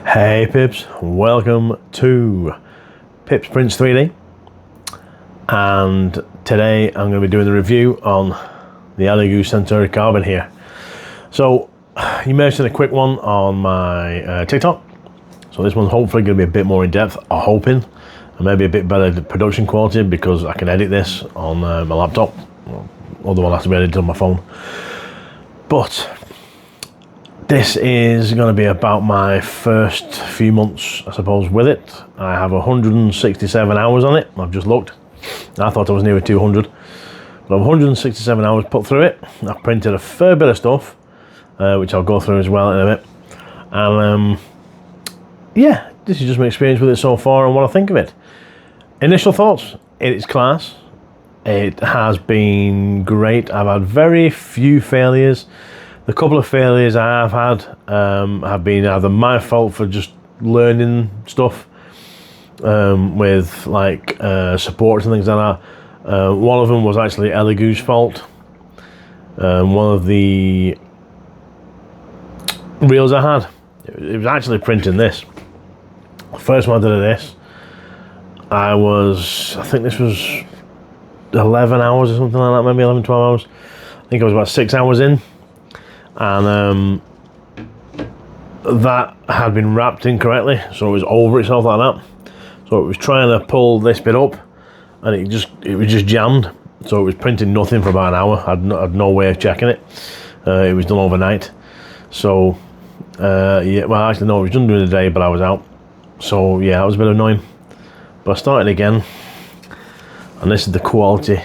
Hey Pips, welcome to Pips Prints 3D, and today I'm going to be doing the review on the Elegoo Centauri Carbon here. So you may have seen a quick one on my TikTok, so this one's hopefully going to be a bit more in depth, I'm hoping, and maybe a bit better production quality because I can edit this on my laptop, although I'll have to be edited on my phone. But this is going to be about my first few months, I suppose, with it. I have 167 hours on it. I've just looked. I thought I was near 200. But I've 167 hours put through it. I've printed a fair bit of stuff, which I'll go through as well in a bit. And yeah, this is just my experience with it so far and what I think of it. Initial thoughts, it's class. It has been great. I've had very few failures. The couple of failures I have had have been either my fault for just learning stuff with like supports and things like that. One of them was actually Elegoo's fault. One of the reels I had, it was actually printing this. The first one I did of this, I think this was 11 hours or something like that, maybe 11, 12 hours. I think I was about 6 hours in. And that had been wrapped incorrectly, so it was over itself like that. So it was trying to pull this bit up, and it was just jammed. So it was printing nothing for about an hour. I had no way of checking it. It was done overnight. So yeah, well actually no, it was done during the day, but I was out. So yeah, that was a bit annoying. But I started again, and this is the quality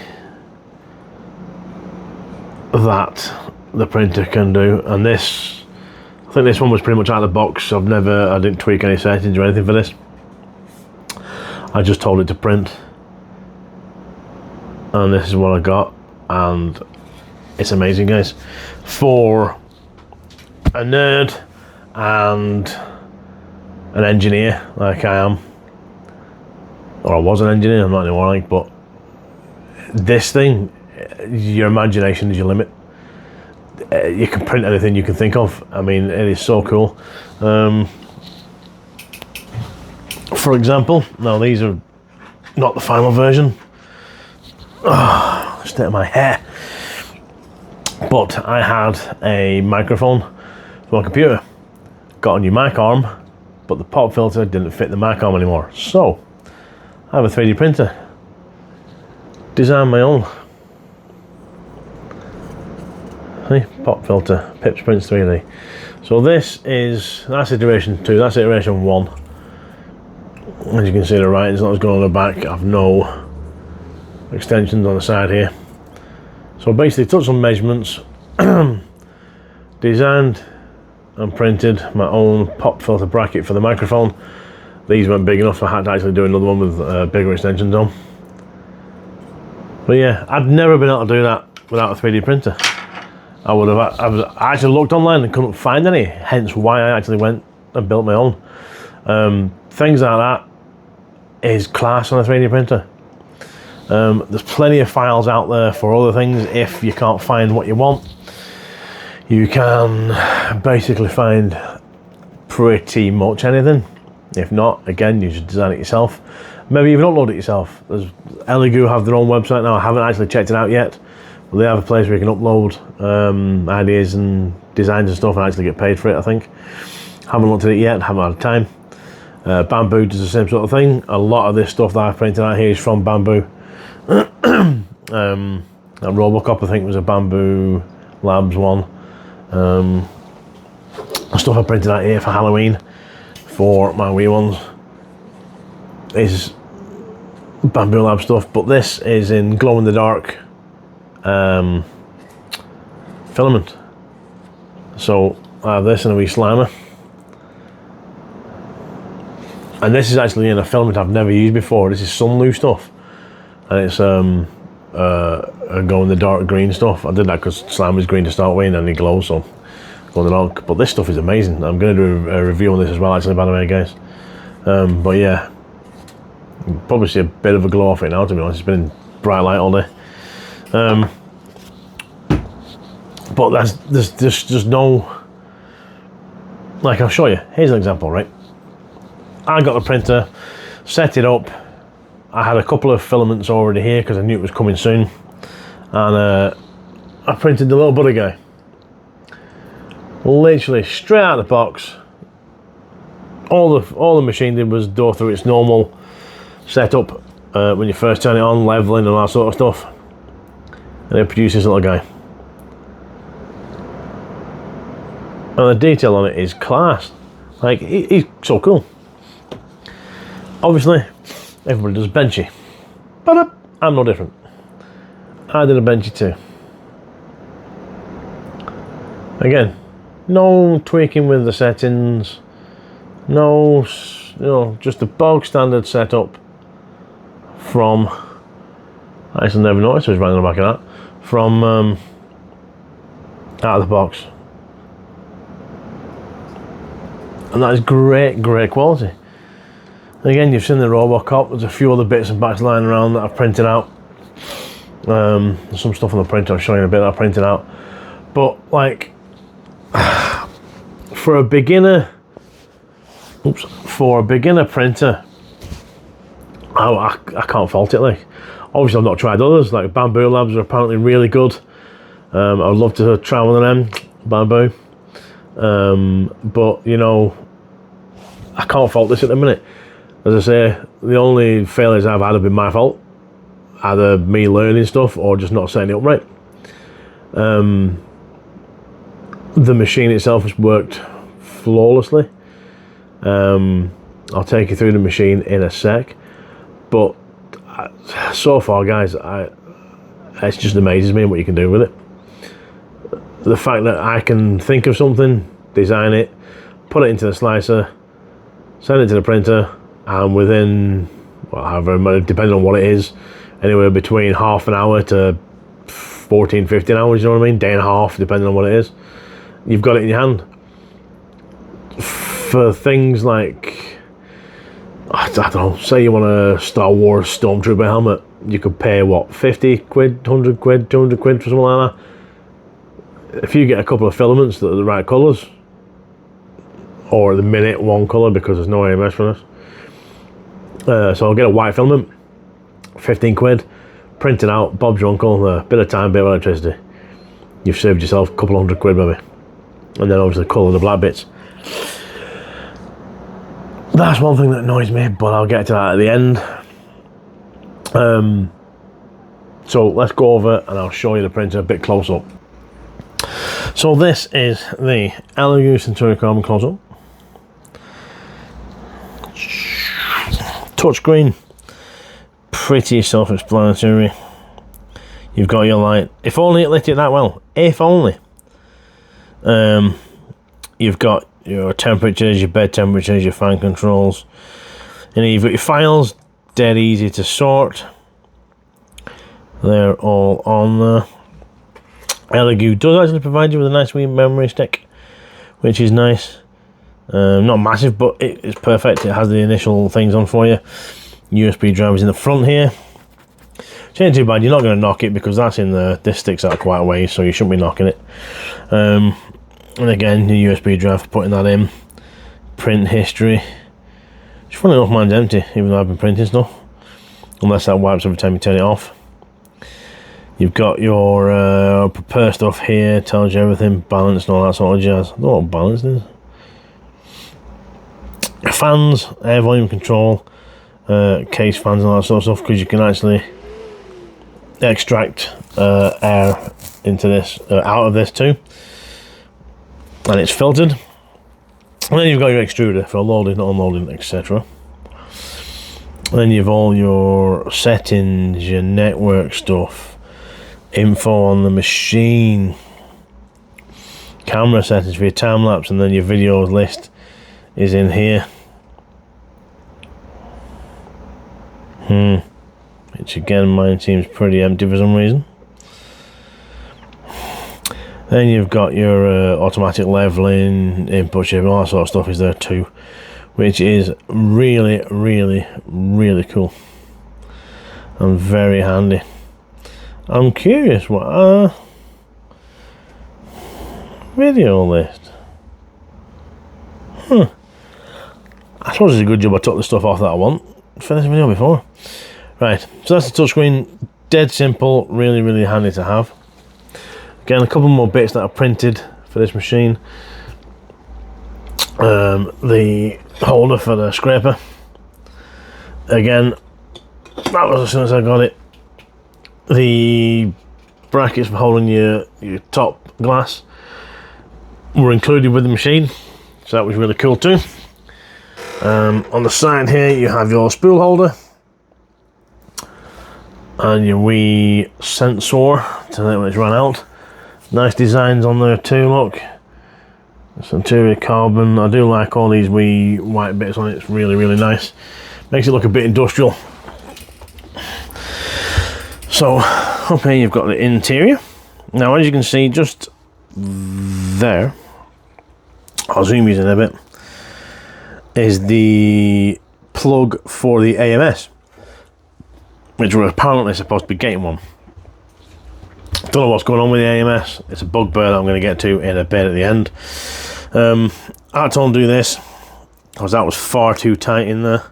that the printer can do. And this, I think this one was pretty much out of the box. I didn't tweak any settings or anything for this. I just told it to print, and this is what I got, and it's amazing, guys. For a nerd and an engineer like I am, or I was an engineer, I'm not anymore, like, but this thing, your imagination is your limit. You can print anything you can think of. I mean, it is so cool. For example, now these are not the final version. Oh, state of my hair. But I had a microphone for my computer. Got a new mic arm, but the pop filter didn't fit the mic arm anymore. So I have a 3D printer. Designed my own. See, pop filter, Pips Prints 3D. So that's iteration 2, that's iteration 1. As you can see, the writing's not as good on the back. I have no extensions on the side here. So basically took some measurements, designed and printed my own pop filter bracket for the microphone. These weren't big enough, so I had to actually do another one with bigger extensions on. But yeah, I'd never been able to do that without a 3D printer. I actually looked online and couldn't find any, hence why I actually went and built my own. Things like that is class on a 3D printer. There's plenty of files out there for other things. If you can't find what you want, you can basically find pretty much anything. If not, again, you should design it yourself. Maybe even upload it yourself. Elegoo have their own website now. I haven't actually checked it out yet. Well, they have a place where you can upload ideas and designs and stuff and actually get paid for it, I think. Haven't looked at it yet, haven't had time. Bamboo does the same sort of thing. A lot of this stuff that I've printed out here is from Bamboo. That Robocop, I think, was a Bamboo Labs one. The stuff I printed out here for Halloween for my wee ones is Bamboo Lab stuff, but this is in glow-in-the-dark filament. So I have this in a wee slimer, and this is actually in a filament I've never used before. This is Sunlu stuff, and it's a glow-in-the-dark green stuff. I did that because slime is green to start with and then it glows, so glow-in-the-dark. But this stuff is amazing. I'm going to do a review on this as well, actually, by the way, guys. But yeah, you can probably see a bit of a glow off it now, to be honest. It's been in bright light all day. But there's just no, like, I'll show you. Here's an example, right? I got the printer, set it up. I had a couple of filaments already here because I knew it was coming soon, and I printed the little buddy guy. Literally straight out of the box. All the machine did was go through its normal setup when you first turn it on, leveling and all that sort of stuff, and it produces this little guy. And the detail on it is class. Like, he's so cool. Obviously, everybody does benchy, but I'm no different. I did a benchy too. Again, no tweaking with the settings, no, just the bog standard setup from, I actually never noticed it was right on the back of that, from out of the box. And that is great quality. And again, you've seen the Robocop. There's a few other bits and bats lying around that I've printed out. There's some stuff on the printer I'll show you in a bit that I printed out. But like, for a beginner printer, I can't fault it. Like, obviously I've not tried others. Like Bamboo Labs are apparently really good. I would love to try one of them, Bamboo. But you know, I can't fault this at the minute. As I say, the only failures I've had have been my fault, either me learning stuff or just not setting it up right. The machine itself has worked flawlessly. I'll take you through the machine in a sec, but so far, guys, it just amazes me what you can do with it. The fact that I can think of something, design it, put it into the slicer, send it to the printer, and within, well, however, depending on what it is, anywhere between half an hour to 14, 15 hours, you know what I mean? Day and a half, depending on what it is. You've got it in your hand. For things like, I don't know, say you want a Star Wars Stormtrooper helmet, you could pay, what, 50 quid, 100 quid, 200 quid for something like that. If you get a couple of filaments that are the right colours, or at the minute one colour because there's no AMS for this, so I'll get a white filament, 15 quid, print it out, Bob's your uncle, a bit of time, bit of electricity. You've saved yourself a couple hundred quid maybe. And then obviously colour the black bits. That's one thing that annoys me, but I'll get to that at the end. So let's go over and I'll show you the printer a bit close up. So this is the Elegoo Centauri Carbon close up. Touchscreen, pretty self-explanatory. You've got your light. If only it lit it that well. If only. You've got your temperatures, your bed temperatures, your fan controls, and you've got your files. Dead easy to sort. They're all on there. Elegoo does actually provide you with a nice wee memory stick, which is nice. Not massive, but it's perfect. It has the initial things on for you. USB drivers in the front here. Which ain't too bad. You're not going to knock it because that's in there. This sticks out quite a way, so you shouldn't be knocking it. And again, the USB drive for putting that in. Print history. Which, funny enough, mine's empty, even though I've been printing stuff. Unless that wipes every time you turn it off. You've got your prepare stuff here. Tells you everything, balance and all that sort of jazz. I don't know what balance is. Fans, air volume control, case fans and all that sort of stuff, because you can actually extract air into this, out of this too, and it's filtered. And then you've got your extruder for loading, unloading, etc. Then you've all your settings, your network stuff, info on the machine, camera settings for your time lapse, and then your videos list is in here. Which again, mine seems pretty empty for some reason. Then you've got your automatic leveling, input shape, all that sort of stuff is there too, which is really, really, really cool and very handy. I'm curious what video list. I suppose it's a good job I took the stuff off that I want for this video before. Right, so that's the touchscreen. Dead simple, really, really handy to have. Again, a couple more bits that I printed for this machine. The holder for the scraper. Again, that was as soon as I got it. The brackets for holding your top glass were included with the machine, so that was really cool too. On the side here you have your spool holder and your wee sensor to know when it's run out. Nice designs on there too, look. Centauri Carbon. I do like all these wee white bits on it, it's really, really nice. Makes it look a bit industrial. So up here you've got the interior. Now as you can see just there, I'll zoom you in a bit, is the plug for the AMS, which we're apparently supposed to be getting one. Don't know what's going on with the AMS. It's a bugbear that I'm going to get to in a bit at the end. I had to undo this because that was far too tight in there,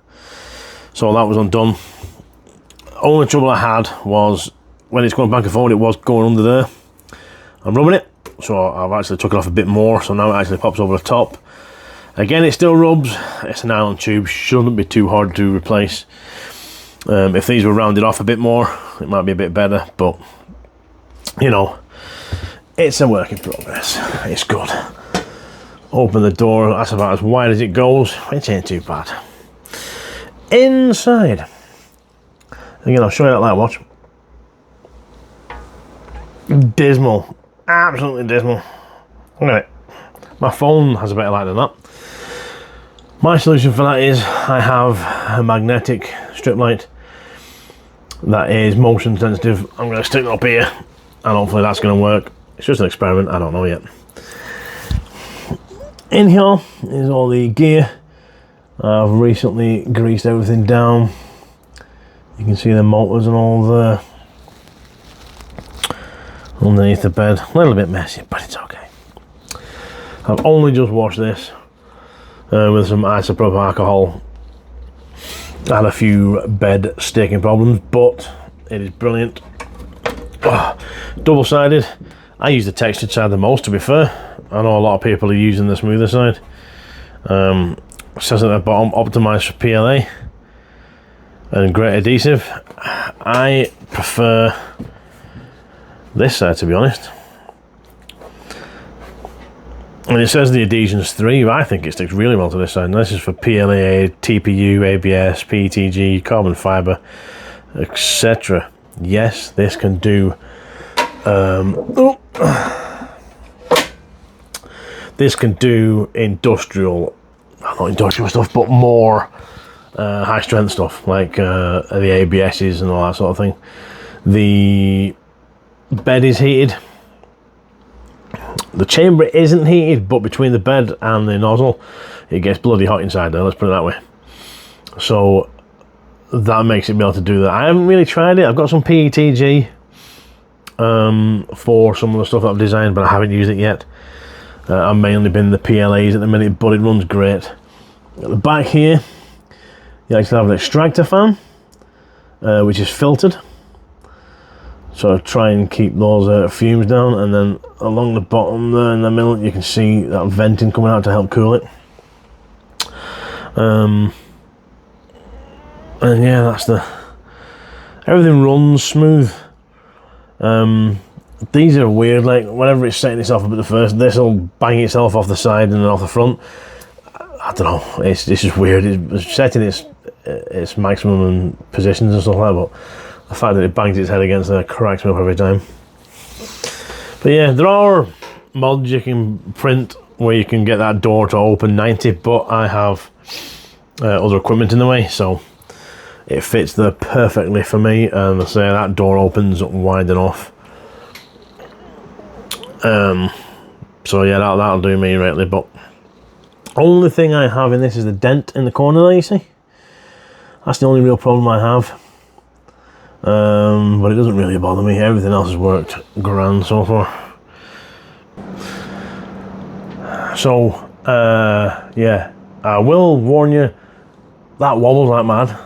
so that was undone. Only trouble I had was when it's going back and forward, it was going under there. I'm rubbing it, so I've actually took it off a bit more, so now it actually pops over the top. Again, it still rubs. It's an nylon tube, shouldn't be too hard to replace. If these were rounded off a bit more, it might be a bit better, but you know, it's a work in progress. It's good. Open the door, that's about as wide as it goes, which ain't too bad. Inside, again, I'll show you that light, watch. Dismal, absolutely dismal. Look at it. My phone has a better light than that. My solution for that is I have a magnetic strip light that is motion sensitive. I'm going to stick it up here and hopefully that's going to work. It's just an experiment, I don't know yet. In here is all the gear. I've recently greased everything down. You can see the motors and all there underneath the bed. A little bit messy, but it's okay. I've only just washed this with some isopropyl alcohol. I had a few bed staking problems, but it is brilliant. Oh, double-sided. I use the textured side the most, to be fair. I know a lot of people are using the smoother side. It says at the bottom, optimised for PLA and great adhesive. I prefer this side, to be honest. And it says the adhesion's 3, but I think it sticks really well to this side. And this is for PLA, TPU, ABS, PETG, carbon fibre, etc. Yes, this can do this can do industrial, not industrial stuff, but more high strength stuff, like the ABSs and all that sort of thing. The bed is heated. The chamber isn't heated, but between the bed and the nozzle, it gets bloody hot inside there, let's put it that way. So that makes it be able to do that. I haven't really tried it. I've got some PETG for some of the stuff that I've designed, but I haven't used it yet. I've mainly been the PLAs at the minute, but it runs great. At the back here, you actually have an extractor fan, which is filtered. So try and keep those fumes down, and then along the bottom there in the middle you can see that venting coming out to help cool it. And yeah, that's everything runs smooth. These are weird, like whenever it's setting itself up at the first, this will bang itself off the side and then off the front. I don't know, this is weird. It's setting its maximum positions and stuff like that, but the fact that it bangs its head against there cracks me up every time. But yeah, there are mods you can print where you can get that door to open 90, but I have other equipment in the way, so it fits there perfectly for me, and I say that door opens wide enough. So yeah, that'll do me rightly. But only thing I have in this is the dent in the corner there, you see. That's the only real problem I have. But it doesn't really bother me. Everything else has worked grand so far. So yeah, I will warn you, that wobbles like mad.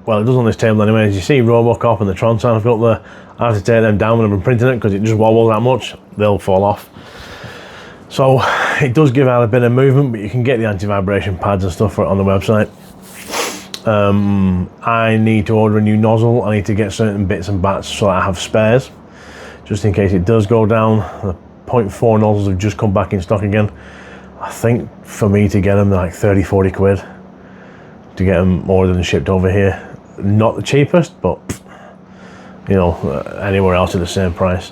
Well, it does on this table anyway. As you see Robocop and the Tron sign I've got there, I have to take them down when I'm printing it because it just wobbles that much, they'll fall off. So it does give out a bit of movement, but you can get the anti-vibration pads and stuff for it on the website. I need to order a new nozzle. I need to get certain bits and bats so that I have spares, just in case it does go down. The 0.4 nozzles have just come back in stock again. I think for me to get them, they're like 30-40 quid to get them ordered and shipped over here. Not the cheapest, but you know, anywhere else at the same price.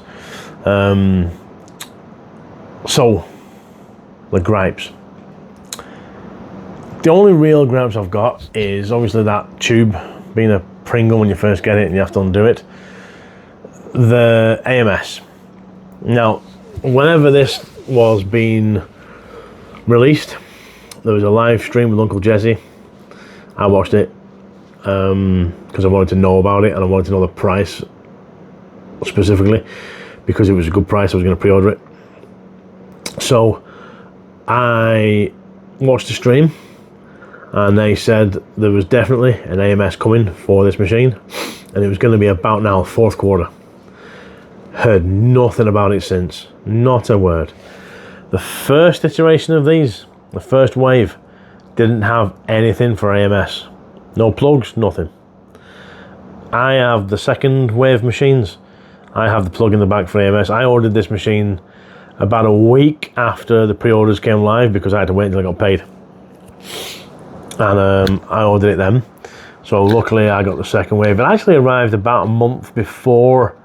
So the gripes. The only real gripes I've got is obviously that tube being a Pringle when you first get it and you have to undo it. The AMS. Now, whenever this was being released, there was a live stream with Uncle Jesse. I watched it because I wanted to know about it and I wanted to know the price specifically, because it was a good price. I was going to pre-order it. So I watched the stream and they said there was definitely an AMS coming for this machine and it was going to be about now, fourth quarter. Heard nothing about it since, not a word. The first iteration of these, the first wave, didn't have anything for AMS. No plugs, nothing. I have the second wave machines. I have the plug in the back for AMS. I ordered this machine about a week after the pre-orders came live because I had to wait until I got paid. And I ordered it then. So luckily I got the second wave. It actually arrived about a month before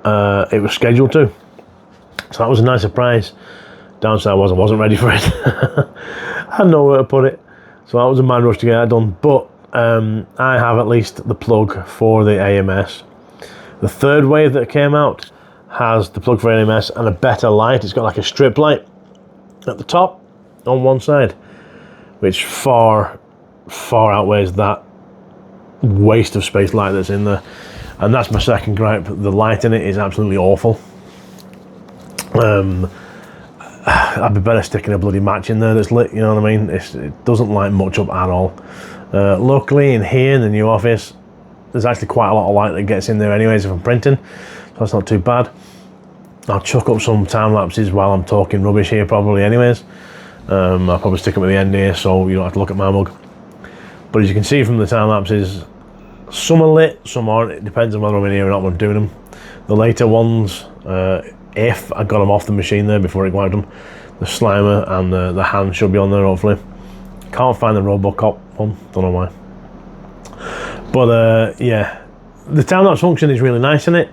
it was scheduled to. So that was a nice surprise. Downside was I wasn't ready for it. I had nowhere to put it. So that was a mad rush to get that done. But I have at least the plug for the AMS. The third wave that came out has the plug for AMS and a better light. It's got like a strip light at the top on one side, which far outweighs that waste of space light that's in there. And that's my second gripe. The light in it is absolutely awful. I'd be better sticking a bloody match in there that's lit, you know what I mean? It doesn't light much up at all. Luckily in here in the new office, there's actually quite a lot of light that gets in there anyways if I'm printing, so that's not too bad. I'll chuck up some time lapses while I'm talking rubbish here probably anyways. I'll probably stick them at the end here so you don't have to look at my mug. But as you can see from the time lapses, some are lit, some aren't. It depends on whether I'm in here or not when I'm doing them. The later ones, if I got them off the machine there before it wiped them, the Slimer and the hand should be on there hopefully. Can't find the Robocop one, don't know why. But yeah, the time-lapse function is really nice in it.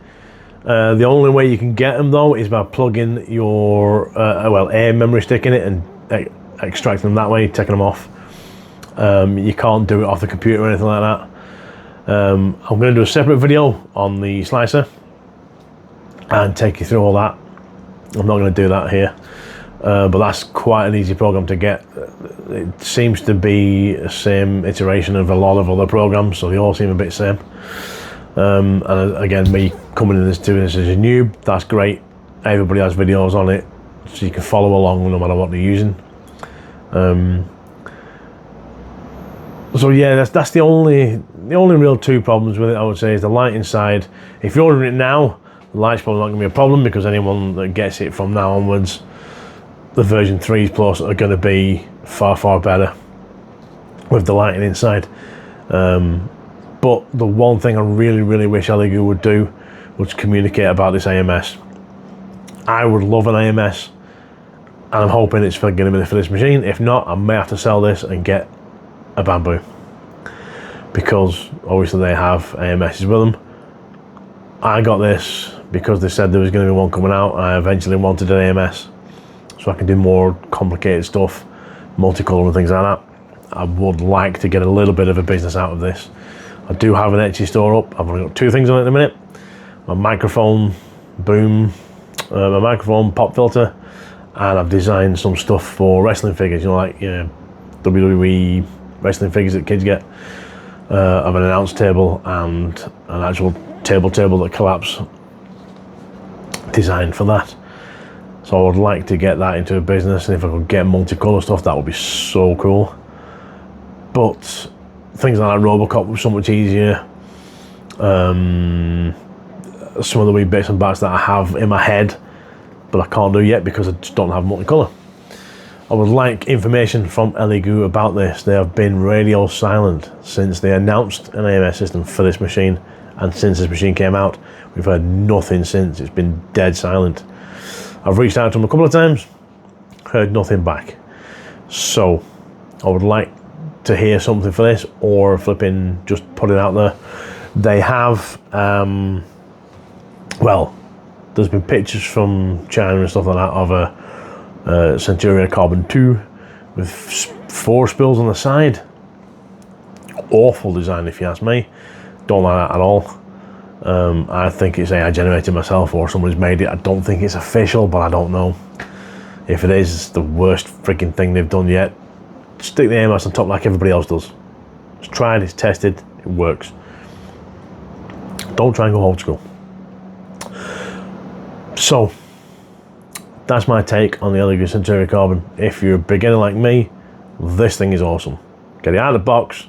The only way you can get them though is by plugging your a memory stick in it and extracting them that way, taking them off. You can't do it off the computer or anything like that. I'm going to do a separate video on the slicer and take you through all that. I'm not going to do that here, but that's quite an easy program to get. It seems to be the same iteration of a lot of other programs, so they all seem a bit same. And again, me coming in doing this as a noob, that's great. Everybody has videos on it, so you can follow along no matter what they're using. So yeah, that's the only real two problems with it, I would say, is the light inside. If you're ordering it now, the light's probably not going to be a problem because anyone that gets it from now onwards, the version 3s plus are going to be far better with the lighting inside. But the one thing I really wish Elegoo would do was communicate about this AMS. I would love an AMS, and I'm hoping it's going to be for this machine. If not, I may have to sell this and get a Bamboo, because obviously they have AMSs with them. I got this because they said there was going to be one coming out. I eventually wanted an AMS so I can do more complicated stuff, multicolour and things like that. I would like to get a little bit of a business out of this. I do have an Etsy store up. I've only got two things on it at the minute: my microphone boom, my microphone pop filter, and I've designed some stuff for wrestling figures, you know, like WWE wrestling figures that kids get. Of an announce table and an actual table that collapse designed for that. So I would like to get that into a business, and if I could get multicolour stuff, that would be so cool. But things like that, Robocop was so much easier. Some of the wee bits and bats that I have in my head, but I can't do yet because I just don't have multicolour. I would like information from Elegoo about this. They have been radio silent since they announced an AMS system for this machine, and since this machine came out, we've heard nothing since. It's been dead silent. I've reached out to them a couple of times, heard nothing back. So I would like to hear something for this, or flipping just put it out there. They have, well, there's been pictures from China and stuff like that of a Centauri Carbon 2 with 4 spills on the side. Awful design, if you ask me. Don't like that at all. I think it's AI generated myself, or someone's made it. I don't think it's official, but I don't know. If it is, it's the worst freaking thing they've done yet. Stick the AMS on top like everybody else does. It's tried, it's tested, it works. Don't try and go old school. So that's my take on the Elegoo Centauri Carbon. If you're a beginner like me, this thing is awesome. Get it out of the box,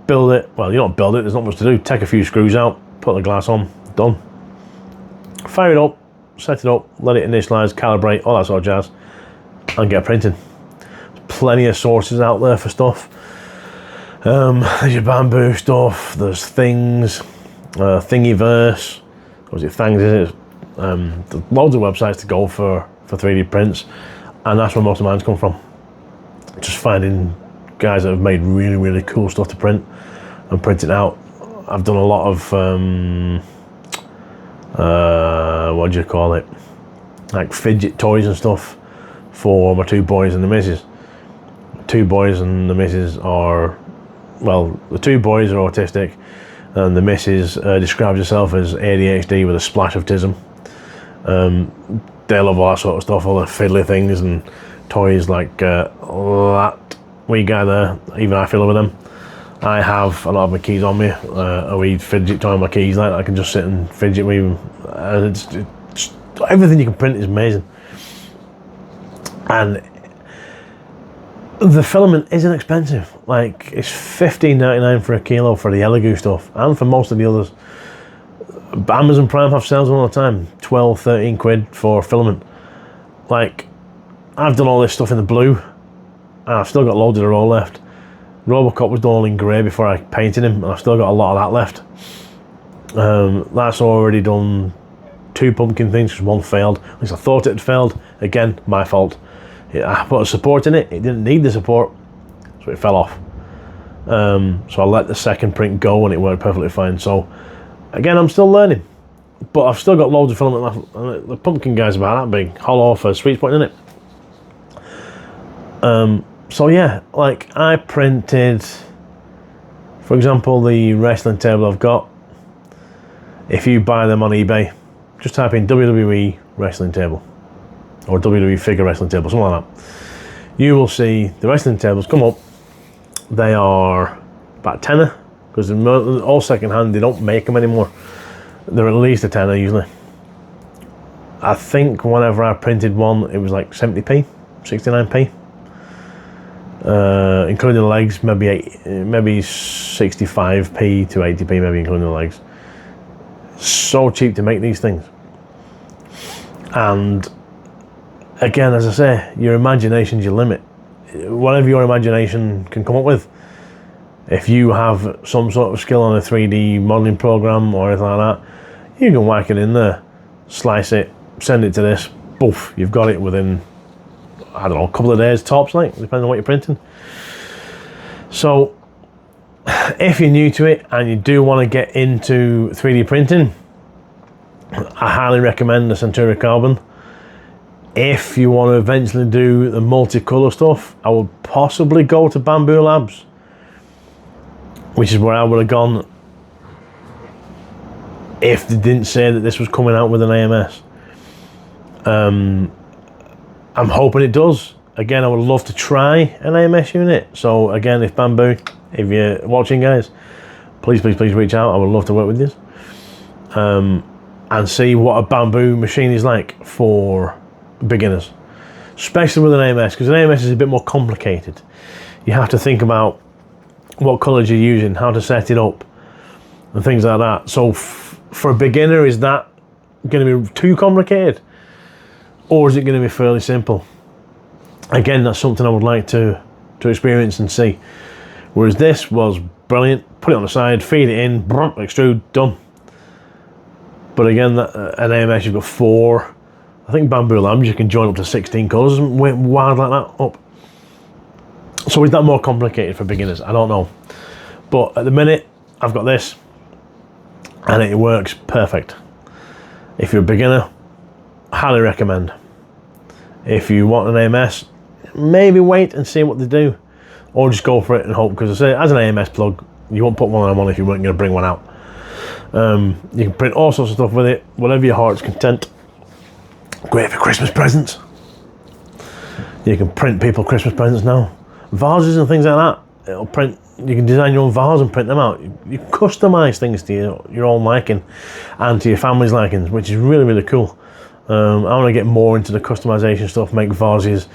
build it. Well, you don't build it, there's not much to do. Take a few screws out, put the glass on, done. Fire it up, set it up, let it initialize, calibrate, all that sort of jazz, and get printing. There's plenty of sources out there for stuff. There's your Bamboo stuff, there's things, Thingiverse, or is it Thangs, is it? There's loads of websites to go for 3D prints, and that's where most of mine's come from. Just finding guys that have made really, really cool stuff to print and print it out. I've done a lot of what do you call it, like fidget toys and stuff for my 2 boys and the missus. 2 boys and the missus are, well, the 2 boys are autistic, and the missus describes herself as ADHD with a splash of autism. They love all that sort of stuff, all the fiddly things and toys like that wee guy there. Even I fiddle with them. I have a lot of my keys on me, a wee fidget toy on my keys like that I can just sit and fidget with. It's everything you can print is amazing, and the filament isn't expensive. Like, it's $15.99 for a kilo for the Elegoo stuff, and for most of the others. Amazon Prime have sales all the time, 12, 13 quid for filament. Like, I've done all this stuff in the blue, and I've still got loads of the raw left. Robocop was done all in grey before I painted him, and I've still got a lot of that left. That's already done 2 pumpkin things, because 1 failed. At least I thought it had failed. Again, my fault. I put a support in it, it didn't need the support, so it fell off. So I let the second print go, and it worked perfectly fine. So again, I'm still learning, but I've still got loads of filament left. The pumpkin guy's about that big, hollow for sweet spot in it. So yeah, like, I printed, for example, the wrestling table I've got. If you buy them on eBay, just type in WWE wrestling table, or WWE figure wrestling table, something like that. You will see the wrestling tables come up. They are about tenner, because they're all second hand, they don't make them anymore. They're at least a tenner usually. I think whenever I printed one, it was like 70p, 69p. Including the legs, maybe 65p to 80p, maybe including the legs. So cheap to make these things. And again, as I say, your imagination's your limit. Whatever your imagination can come up with. If you have some sort of skill on a 3D modeling program or anything like that, you can whack it in there, slice it, send it to this, poof, you've got it within, I don't know, a couple of days tops, like, depending on what you're printing. So if you're new to it and you do want to get into 3D printing, I highly recommend the Centauri Carbon. If you want to eventually do the multicolour stuff, I would possibly go to Bamboo Labs, which is where I would have gone if they didn't say that this was coming out with an AMS. I'm hoping it does. Again, I would love to try an AMS unit. So again, if Bamboo, if you're watching, guys, please reach out. I would love to work with you. And see what a Bamboo machine is like for beginners, especially with an AMS, because an AMS is a bit more complicated. You have to think about what colours you're using, how to set it up, and things like that. So for a beginner, is that going to be too complicated, or is it going to be fairly simple? Again, that's something I would like to experience and see. Whereas this was brilliant. Put it on the side, feed it in, extrude, done. But again, an AMS, you've got 4. I think bamboo lamps, you can join up to 16 colours and wild like that up. So is that more complicated for beginners? I don't know. But at the minute, I've got this, and it works perfect. If you're a beginner, highly recommend. If you want an AMS, maybe wait and see what they do, or just go for it and hope, because I say, as an AMS plug, you won't put one on if you weren't going to bring one out. You can print all sorts of stuff with it, whatever your heart's content. Great for Christmas presents. You can print people Christmas presents now. Vases and things like that. It'll print. You can design your own vase and print them out. You customise things to your own liking and to your family's likings, which is really, really cool. I want to get more into the customisation stuff, make vases,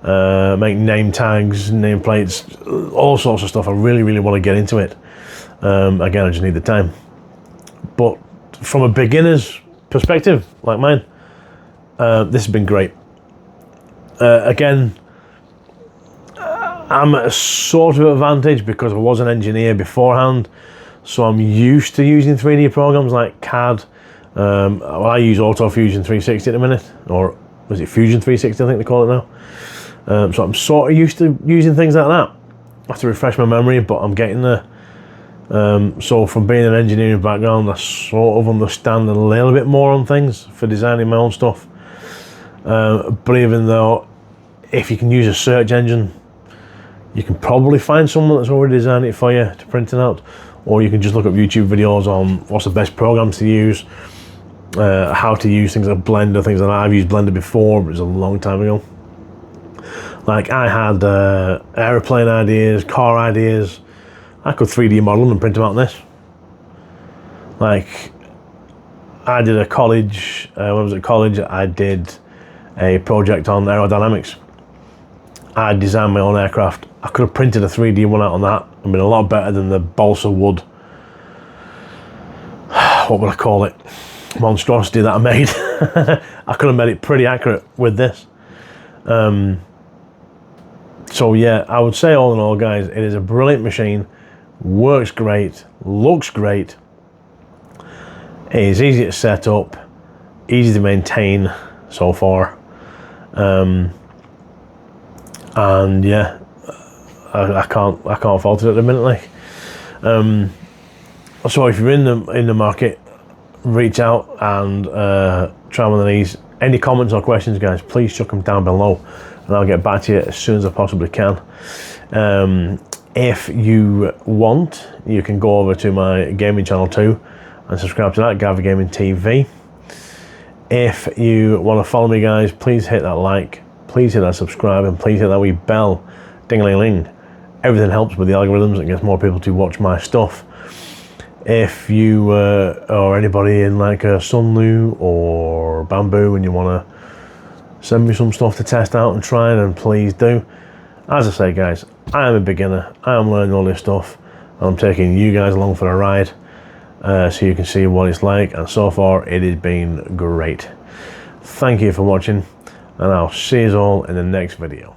make name tags, name plates, all sorts of stuff. I really, really want to get into it. Again, I just need the time. But from a beginner's perspective, like mine, this has been great. Again, I'm at a sort of advantage because I was an engineer beforehand, so I'm used to using 3D programs like CAD. Well, I use Auto Fusion 360 at the minute, or was it Fusion 360? I think they call it now. So I'm sort of used to using things like that. I have to refresh my memory, but I'm getting there. So from being an engineering background, I sort of understand a little bit more on things for designing my own stuff. But even though, if you can use a search engine, you can probably find someone that's already designed it for you to print it out, or you can just look up YouTube videos on what's the best programs to use, how to use things like Blender, things like that. I've used Blender before, but it was a long time ago. Like, I had aeroplane ideas, car ideas. I could 3D model them and print them out in this. Like, I did a college, when I was at college, I did a project on aerodynamics. I designed my own aircraft. I could have printed a 3D one out on that and been a lot better than the balsa wood, what would I call it, monstrosity that I made. I could have made it pretty accurate with this. So yeah, I would say all in all, guys, it is a brilliant machine, works great, looks great, it is easy to set up, easy to maintain so far. And yeah, I can't fault it at the minute. Like, so if you're in the market, reach out and try one of these. Any comments or questions, guys, please chuck them down below, and I'll get back to you as soon as I possibly can. If you want, you can go over to my gaming channel too and subscribe to that, Gavin Gaming TV. If you want to follow me, guys, please hit that like, please hit that subscribe, and please hit that wee bell, ding-a-ling-ling. Everything helps with the algorithms. It gets more people to watch my stuff. If you or anybody in like a Sunlu or Bamboo and you want to send me some stuff to test out and try, then please do. As I say, guys, I am a beginner. I am learning all this stuff. I'm taking you guys along for a ride so you can see what it's like, and so far it has been great. Thank you for watching, and I'll see you all in the next video.